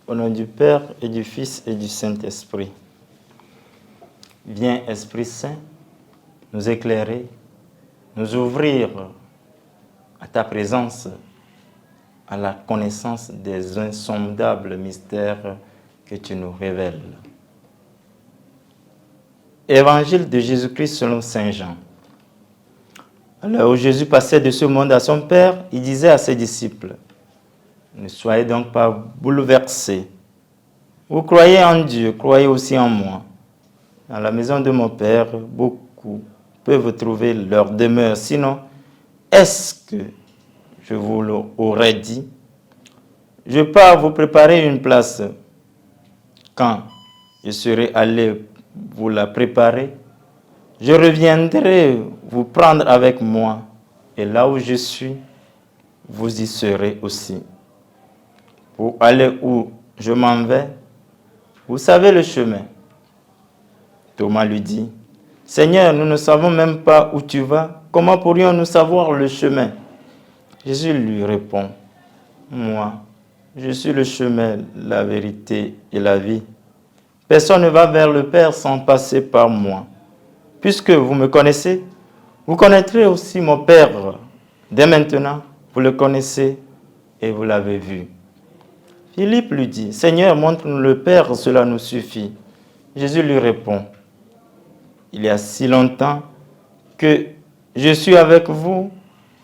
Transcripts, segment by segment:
Au nom du Père et du Fils et du Saint-Esprit. Viens, Esprit Saint, nous éclairer, nous ouvrir à ta présence, à la connaissance des insondables mystères que tu nous révèles. Évangile de Jésus-Christ selon Saint Jean. Alors où Jésus passait de ce monde à son Père, il disait à ses disciples, « Ne soyez donc pas bouleversés. Vous croyez en Dieu, croyez aussi en moi. Dans la maison de mon Père, beaucoup peuvent trouver leur demeure. Sinon, est-ce que je vous l'aurais dit? Je pars vous préparer une place. Quand je serai allé vous la préparer, je reviendrai vous prendre avec moi. Et là où je suis, vous y serez aussi. Pour aller où je m'en vais, vous savez le chemin. » Thomas lui dit, « Seigneur, nous ne savons même pas où tu vas. Comment pourrions-nous savoir le chemin? » Jésus lui répond, « Moi, je suis le chemin, la vérité et la vie. Personne ne va vers le Père sans passer par moi. Puisque vous me connaissez, vous connaîtrez aussi mon Père. Dès maintenant, vous le connaissez et vous l'avez vu. » Philippe lui dit, « Seigneur, montre-nous le Père, cela nous suffit. » Jésus lui répond, « Il y a si longtemps que je suis avec vous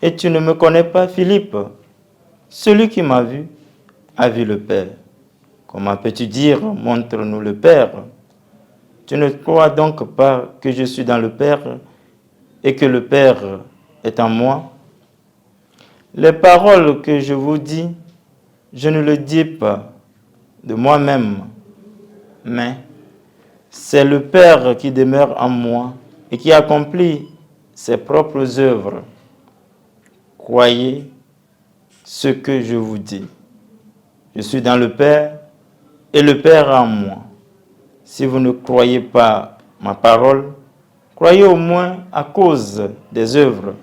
et tu ne me connais pas, Philippe. Celui qui m'a vu a vu le Père. Comment peux-tu dire, montre-nous le Père? Tu ne crois donc pas que je suis dans le Père et que le Père est en moi? Les paroles que je vous dis, je ne le dis pas de moi-même, mais c'est le Père qui demeure en moi et qui accomplit ses propres œuvres. Croyez ce que je vous dis. Je suis dans le Père et le Père en moi. Si vous ne croyez pas ma parole, croyez au moins à cause des œuvres.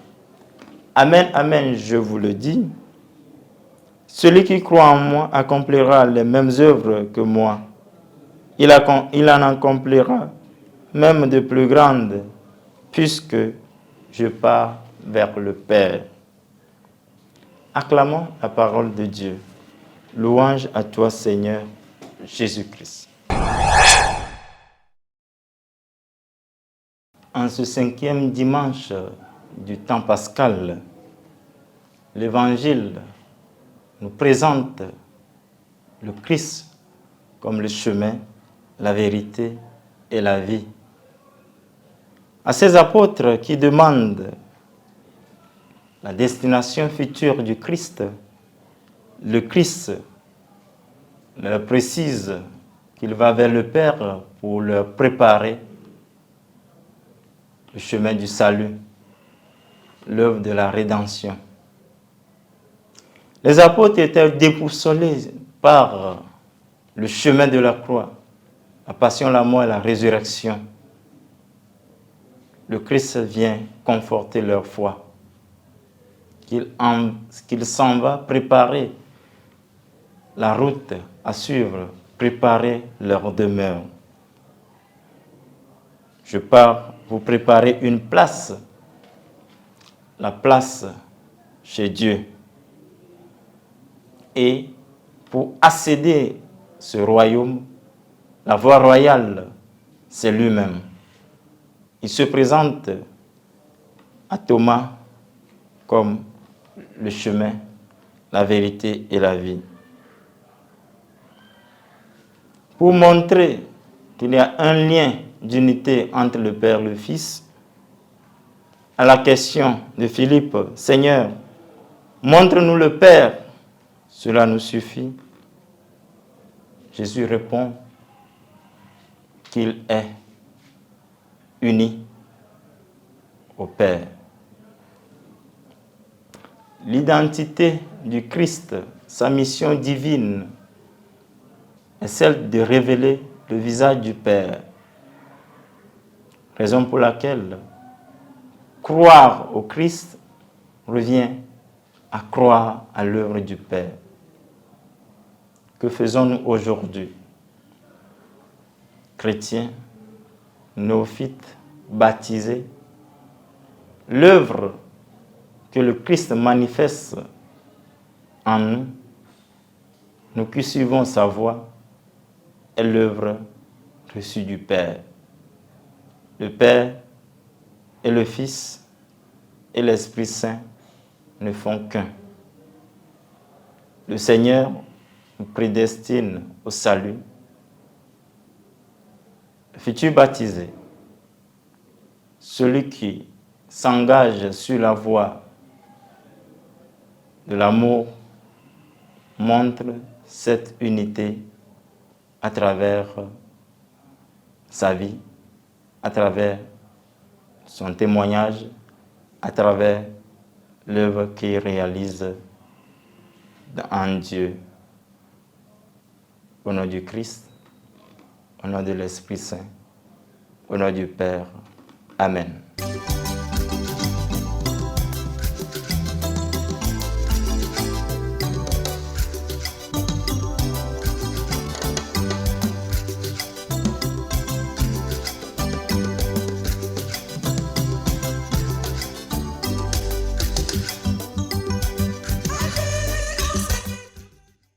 Amen, amen, je vous le dis. Celui qui croit en moi accomplira les mêmes œuvres que moi. Il en accomplira même de plus grandes, puisque je pars vers le Père. Acclamons la parole de Dieu. Louange à toi, Seigneur Jésus-Christ. En ce 5e dimanche du temps pascal, l'Évangile nous présente le Christ comme le chemin, la vérité et la vie. À ces apôtres qui demandent la destination future du Christ, le Christ leur précise qu'il va vers le Père pour leur préparer le chemin du salut, l'œuvre de la rédemption. Les apôtres étaient déboussolés par le chemin de la croix, la passion, la mort et la résurrection. Le Christ vient conforter leur foi, qu'il s'en va préparer la route à suivre, préparer leur demeure. Je pars vous préparer une place, la place chez Dieu. Et pour accéder à ce royaume, la voie royale, c'est lui-même. Il se présente à Thomas comme le chemin, la vérité et la vie. Pour montrer qu'il y a un lien d'unité entre le Père et le Fils, à la question de Philippe, « Seigneur, montre-nous le Père, cela nous suffit. » Jésus répond qu'il est uni au Père. L'identité du Christ, sa mission divine, est celle de révéler le visage du Père. Raison pour laquelle croire au Christ revient à croire à l'œuvre du Père. que faisons-nous aujourd'hui? Chrétiens, néophytes, baptisés, l'œuvre que le Christ manifeste en nous, nous qui suivons sa voie, est l'œuvre reçue du Père. Le Père et le Fils et l'Esprit Saint ne font qu'un. Le Seigneur nous prédestine au salut. Le futur baptisé, celui qui s'engage sur la voie de l'amour, montre cette unité à travers sa vie, à travers son témoignage, à travers l'œuvre qu'il réalise en Dieu. Au nom du Christ, au nom de l'Esprit Saint, au nom du Père. Amen.